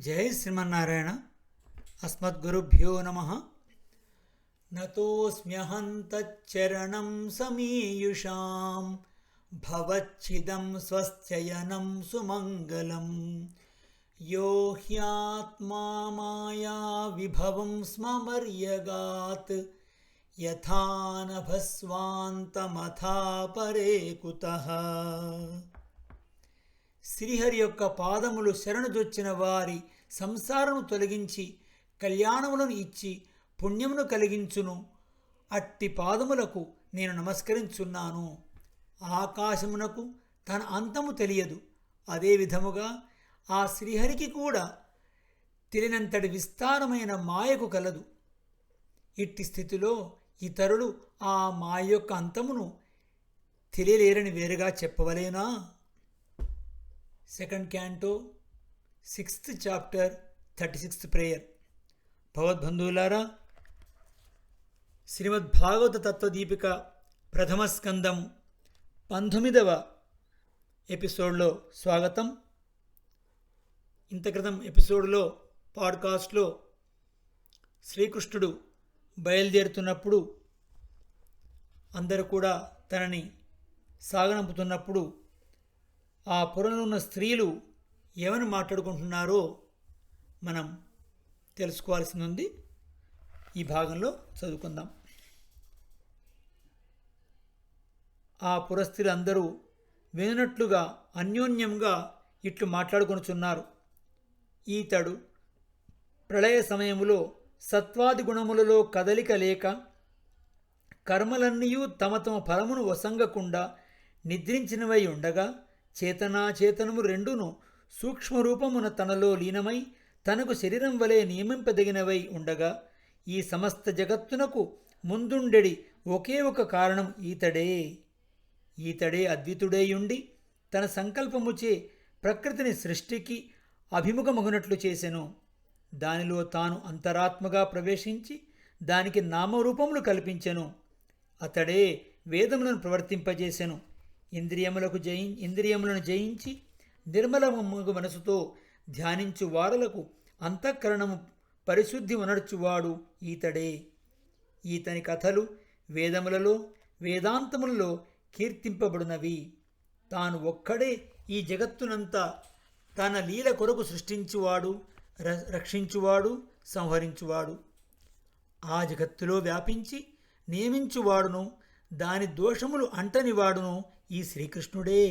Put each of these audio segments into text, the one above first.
జై శ్రీమన్నారాయణ. అస్మద్గురుభ్యో నమః. నతోస్మ్యహం తచ్చరణం సమీయుషాం భవచ్చిదం స్వస్త్యయనం సుమంగళం. యో హ్యాత్మా మాయా విభవం స్మర్యగాత్ యథా నభస్వాంతమథా పరే కుతః. శ్రీహరి యొక్క పాదములు శరణుజొచ్చిన వారి సంసారము తొలగించి కళ్యాణములను ఇచ్చి పుణ్యమును కలిగించును. అట్టి పాదములకు నేను నమస్కరించున్నాను. ఆకాశమునకు తన అంతము తెలియదు. అదే విధముగా ఆ శ్రీహరికి కూడా తెలియనంతటి విస్తారమైన మాయకు కలదు. ఇట్టి స్థితిలో ఇతరులు ఆ మాయ యొక్క అంతమును తెలియలేరని వేరుగా చెప్పవలేనా? 2nd Canto 6th Chapter 36th Prayer. భగవద్బంధువులారా, Srimad Bhagavata తత్వదీపిక ప్రథమ స్కందం 19వ ఎపిసోడ్లో స్వాగతం. ఇంత క్రితం ఎపిసోడ్లో పాడ్కాస్ట్లో శ్రీకృష్ణుడు బయలుదేరుతున్నప్పుడు అందరూ కూడా తనని సాగనంపుతున్నప్పుడు ఆ పురంలో ఉన్న స్త్రీలు ఏమని మాట్లాడుకుంటున్నారో మనం తెలుసుకోవాల్సి ఉంది. ఈ భాగంలో చదువుకుందాం. ఆ పురస్త్రీలందరూ వినట్లుగా అన్యోన్యంగా ఇట్లు మాట్లాడుకొనుచున్నారు. ఈతడు ప్రళయ సమయములో సత్వాది గుణములలో కదలిక లేక కర్మలన్నీయూ తమ తమ ఫలమును వసంగకుండా నిద్రించినవై ఉండగా చేతనాచేతనము రెండును సూక్ష్మరూపమున తనలో లీనమై తనకు శరీరం వలె నియమింపదగినవై ఉండగా ఈ సమస్త జగత్తునకు ముందుండెడి ఒకే ఒక కారణం ఈతడే అద్వితుడేయుండి తన సంకల్పముచే ప్రకృతిని సృష్టికి అభిముఖమగునట్లు చేసెను. దానిలో తాను అంతరాత్మగా ప్రవేశించి దానికి నామరూపములు కల్పించెను. అతడే వేదములను ప్రవర్తింపజేసెను. ఇంద్రియములను జయించి నిర్మలమగు మనసుతో ధ్యానించు వారలకు అంతఃకరణము పరిశుద్ధి ఉనర్చువాడు ఈతడే. ఈతని కథలు వేదములలో వేదాంతములలో కీర్తింపబడినవి. తాను ఒక్కడే ఈ జగత్తునంతా తన లీల కొరకు సృష్టించువాడు, రక్షించువాడు, సంహరించువాడు. ఆ జగత్తులో వ్యాపించి నియమించువాడును దాని దోషములు అంటనివాడును ఈ శ్రీకృష్ణుడే.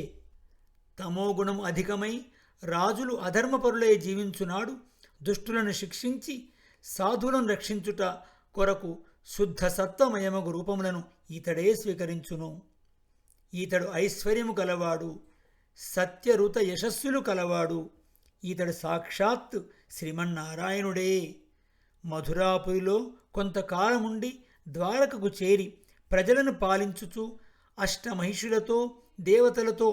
తమోగుణం అధికమై రాజులు అధర్మపరులై జీవించునాడు దుష్టులను శిక్షించి సాధులను రక్షించుట కొరకు శుద్ధ సత్వమయమగు రూపములను ఈతడే స్వీకరించును. ఈతడు ఐశ్వర్యము కలవాడు, సత్యరుత యశస్సులు కలవాడు. ఈతడు సాక్షాత్ శ్రీమన్నారాయణుడే. మధురాపురిలో కొంతకాలముండి ద్వారకకు చేరి ప్రజలను పాలించుచు అష్టమహిషులతో దేవతలతో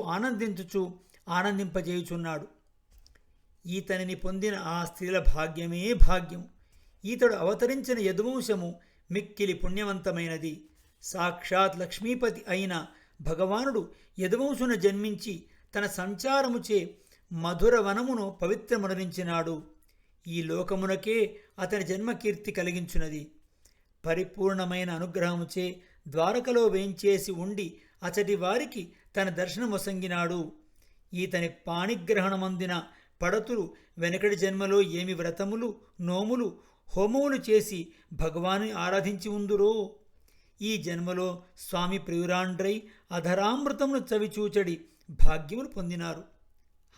ఆనందింపజేయుచున్నాడు. ఈతనిని పొందిన ఆ స్త్రీల భాగ్యమే భాగ్యం. ఈతడు అవతరించిన యదువంశము మిక్కిలి పుణ్యవంతమైనది. సాక్షాత్ లక్ష్మీపతి అయిన భగవానుడు యదువంశున జన్మించి తన సంచారముచే మధుర వనమును పవిత్రమునరించినాడు. ఈ లోకమునకే అతని జన్మకీర్తి కలిగించున్నది. పరిపూర్ణమైన అనుగ్రహముచే ద్వారకలో వేంచేసి ఉండి అచటి వారికి తన దర్శనమొసంగినాడు. ఈతని పాణిగ్రహణమందిన పడతులు వెనకటి జన్మలో ఏమి వ్రతములు, నోములు, హోమములు చేసి భగవాను ఆరాధించి ఉందురో ఈ జన్మలో స్వామి ప్రియురాండ్రై అధరామృతమును చవిచూచడి భాగ్యములు పొందినారు.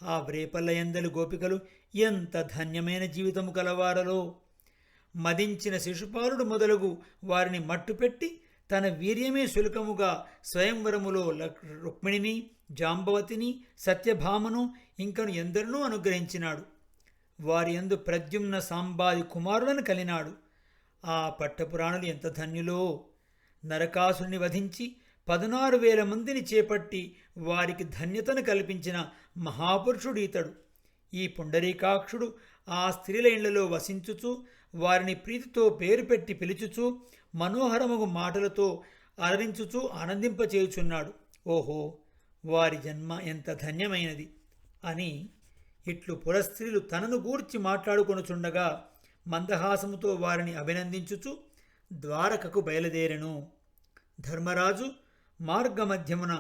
ఆ వ్రేపల్లయందలి గోపికలు ఎంత ధన్యమైన జీవితము కలవారలో! మదించిన శిశుపాలుడు మొదలగు వారిని మట్టుపెట్టి తన వీర్యమే శుల్కముగా స్వయంవరములో రుక్మిణిని, జాంబవతిని, సత్యభామను ఇంకను ఎందరినో అనుగ్రహించినాడు. వారి యందు ప్రద్యుమ్న సాంబాది కుమారులను కలినాడు. ఆ పట్టపురాణులు ఎంత ధన్యులో! నరకాసుని వధించి 16,000 మందిని చేపట్టి వారికి ధన్యతను కల్పించిన మహాపురుషుడు ఈతడు. ఈ పుండరీకాక్షుడు ఆ స్త్రీల ఇళ్లలో వసించుచు వారిని ప్రీతితో పేరు పెట్టి పిలుచుచు మనోహరమగు మాటలతో అలరించుచూ ఆనందింపచేయుచున్నాడు. ఓహో, వారి జన్మ ఎంత ధన్యమైనది అని ఇట్లు పురస్త్రీలు తనను గూర్చి మాట్లాడుకొనుచుండగా మందహాసముతో వారిని అభినందించుచు ద్వారకకు బయలుదేరెను. ధర్మరాజు మార్గమధ్యమున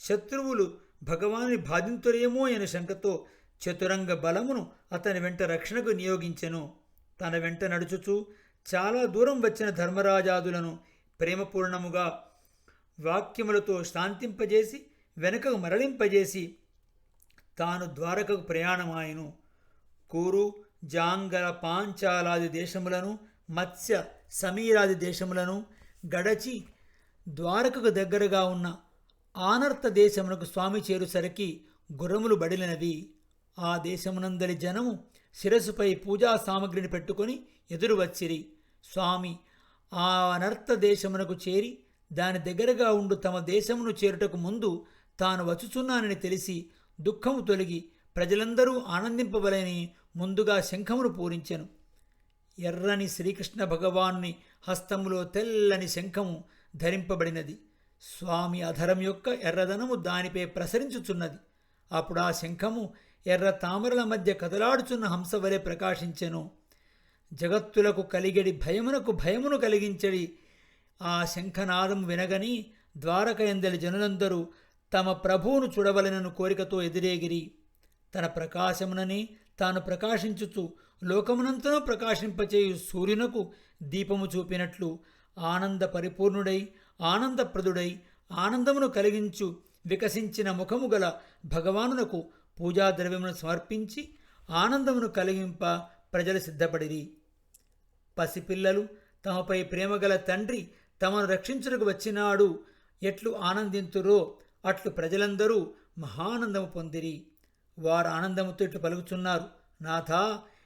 శత్రువులు భగవాని బాధింతురేమో అనే శంకతో చతురంగ బలమును అతని వెంట రక్షణకు నియోగించెను. తన వెంట నడుచుచూ చాలా దూరం వచ్చిన ధర్మరాజాదులను ప్రేమపూర్ణముగా వాక్యములతో శాంతింపజేసి వెనుకకు మరలింపజేసి తాను ద్వారకకు ప్రయాణమాయెను. కూరు, జాంగల, పాంచాలాది దేశములను, మత్స్య, సమీరాది దేశములను గడచి ద్వారకకు దగ్గరగా ఉన్న ఆనర్త దేశమునకు స్వామి చేరుసరికి గుర్రములు బడిలినవి. ఆ దేశమునందలి జనము శిరస్సుపై పూజా సామగ్రిని పెట్టుకొని ఎదురు వచ్చిరి. స్వామి ఆ అనర్త దేశమునకు చేరి దాని దగ్గరగా ఉండు తమ దేశమును చేరుటకు ముందు తాను వచ్చుచున్నానని తెలిసి దుఃఖము తొలగి ప్రజలందరూ ఆనందింపవలని ముందుగా శంఖమును పూరించెను. ఎర్రని శ్రీకృష్ణ భగవానుని హస్తములో తెల్లని శంఖము ధరింపబడినది. స్వామి అధరం యొక్క ఎర్రదనము దానిపై ప్రసరించుచున్నది. అప్పుడు ఆ శంఖము ఎర్ర తామరల మధ్య కదలాడుచున్న హంసవలె ప్రకాశించెను. జగత్తులకు కలిగడి భయమునకు భయమును కలిగించడి ఆ శంఖనాదము వినగని ద్వారక ఎందలి జనులందరూ తమ ప్రభువును చూడవలెనను కోరికతో ఎదురేగిరి. తన ప్రకాశమునని తాను ప్రకాశించుచు లోకమునంతనూ ప్రకాశింపచేయు సూర్యునకు దీపము చూపినట్లు ఆనంద పరిపూర్ణుడై ఆనందప్రదుడై ఆనందమును కలిగించు వికసించిన ముఖము గల భగవానునకు పూజాద్రవ్యమును సమర్పించి ఆనందమును కలిగింప ప్రజలు సిద్ధపడిరి. పసిపిల్లలు తమపై ప్రేమగల తండ్రి తమను రక్షించుటకు వచ్చినాడు ఎట్లు ఆనందింతురో అట్లు ప్రజలందరూ మహానందము పొందిరి. వారు ఆనందముతో ఇట్లు పలుకుచున్నారు, నాథా,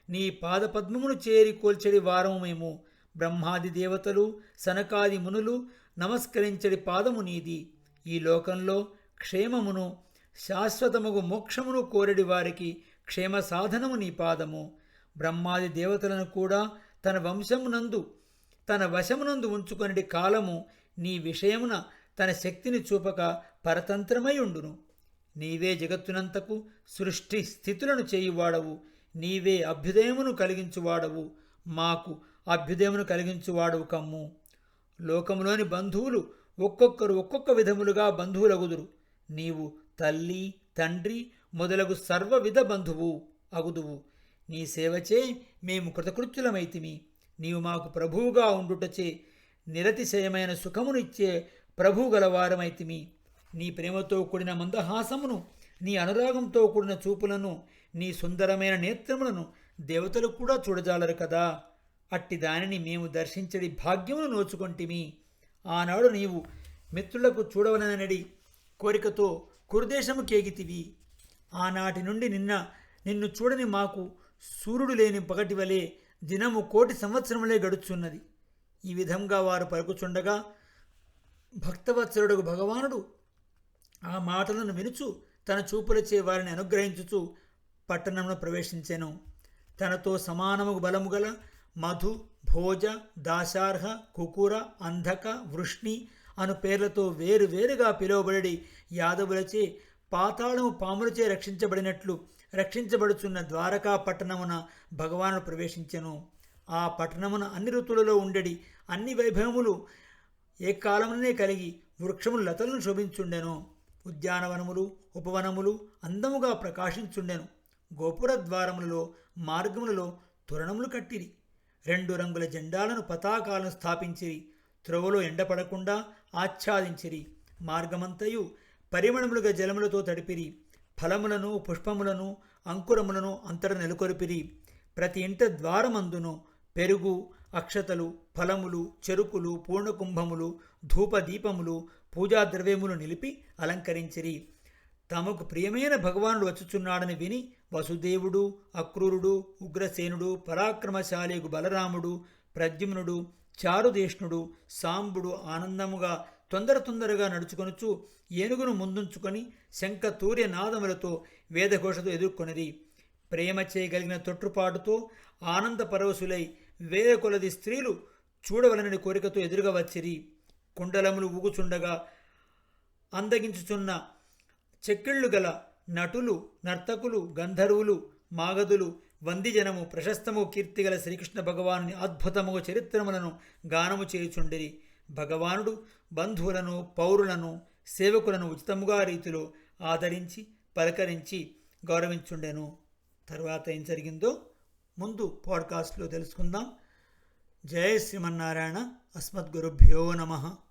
నీ పాదపద్మమును చేరి కోల్చెడి వారము మేము. బ్రహ్మాది దేవతలు సనకాది మునులు నమస్కరించడి పాదము నీది. ఈ లోకంలో క్షేమమును శాశ్వతముగు మోక్షమును కోరెడి వారికి క్షేమ సాధనము నీ పాదము. బ్రహ్మాది దేవతలను కూడా తన వశమునందు ఉంచుకొనిటి కాలము నీ విషయమున తన శక్తిని చూపక పరతంత్రమై ఉండును. నీవే జగత్తునంతకు సృష్టి స్థితులను చేయువాడవు. నీవే అభ్యుదయమును కలిగించువాడవు. మాకు అభ్యుదయమును కలిగించువాడవు కమ్ము. లోకములోని బంధువులు ఒక్కొక్కరు ఒక్కొక్క విధములుగా బంధువులగుదురు. నీవు తల్లి, తండ్రి మొదలగు సర్వవిధ బంధువు అగుదువు. నీ సేవచే మేము కృతకృత్యులమైతిమి. నీవు మాకు ప్రభువుగా ఉండుటచే నిరతిశయమైన సుఖమునిచ్చే ప్రభువు గలవారమైతిమి. నీ ప్రేమతో కూడిన మందహాసమును, నీ అనురాగంతో కూడిన చూపులను, నీ సుందరమైన నేత్రములను దేవతలు కూడా చూడజాలరు కదా. అట్టి దానిని మేము దర్శించడి భాగ్యమును నోచుకొంటిమి. ఆనాడు నీవు మిత్రులకు చూడవలనడి కోరికతో కురుదేశము కేగితివి. ఆనాటి నుండి నిన్ను చూడని మాకు సూర్యుడు లేని పగటి వలె దినము 1,000,000 సంవత్సరములే గడుచున్నది. ఈ విధంగా వారు పలుకుచుండగా భక్తవత్సలుడు భగవానుడు ఆ మాటలను వినుచు తన చూపులచే వారిని అనుగ్రహించుచు పట్టణంలో ప్రవేశించెను. తనతో సమానము బలము గల మధు, భోజ, దాశార్హ, కుకుర, అంధక, వృష్ణి అను పేర్లతో వేరువేరుగా పిలువబడి యాదవులచే పాతాళము పాములచే రక్షించబడుచున్న ద్వారకా పట్టణమున భగవానుడు ప్రవేశించెను. ఆ పట్టణమున అన్ని ఋతువులలో ఉండెడి అన్ని వైభవములు ఏకాలమునే కలిగి వృక్షములు లతలను శోభించుండెను. ఉద్యానవనములు, ఉపవనములు అందముగా ప్రకాశించుండెను. గోపుర ద్వారములలో, మార్గములలో తోరణములు కట్టిరి. 2 రంగుల జెండాలను, పతాకాలను స్థాపించిరి. త్రోవలో ఎండపడకుండా ఆచ్ఛాదించిరి. మార్గమంతయు పరిమళములుగా జలములతో తడిపిరి. ఫలములను, పుష్పములను, అంకురములను అంతట నెలకొల్పిరి. ప్రతి ఇంట ద్వారమందును పెరుగు, అక్షతలు, ఫలములు, చెరుకులు, పూర్ణకుంభములు, ధూపదీపములు, పూజాద్రవ్యములు నిలిపి అలంకరించిరి. తమకు ప్రియమైన భగవానుడు వచ్చుచున్నాడని విని వసుదేవుడు, అక్రూరుడు, ఉగ్రసేనుడు, పరాక్రమశాలిగు బలరాముడు, ప్రద్యుమ్నుడు, చారుదేష్ణుడు, సాంబుడు ఆనందముగా తొందరగా నడుచుకొనుచు ఏనుగును ముందుంచుకొని శంఖ తూర్య నాదములతో వేదఘోషతో ఎదుర్కొనిరి. ప్రేమ చేయగలిగిన తొట్టుపాటుతో ఆనంద పరవశులై వేల కొలది స్త్రీలు చూడవలనని కోరికతో ఎదురుగా వచ్చిరి. కుండలములు ఊగుచుండగా అందగించుచున్న చెక్కిళ్ళు గల నటులు, నర్తకులు, గంధర్వులు, మాగధులు వందిజనము ప్రశస్తము కీర్తిగల శ్రీకృష్ణ భగవానుని అద్భుతము చరిత్రములను గానము చేయుచుండిరి. భగవానుడు బంధువులను పౌరులను సేవకులను ఉచితముగా రీతిలో ఆదరించి పలకరించి గౌరవించుండెను. తర్వాత ఏం జరిగిందో ముందు పాడ్కాస్ట్లో తెలుసుకుందాం. జయ శ్రీమన్నారాయణ. అస్మద్గురుభ్యో నమః.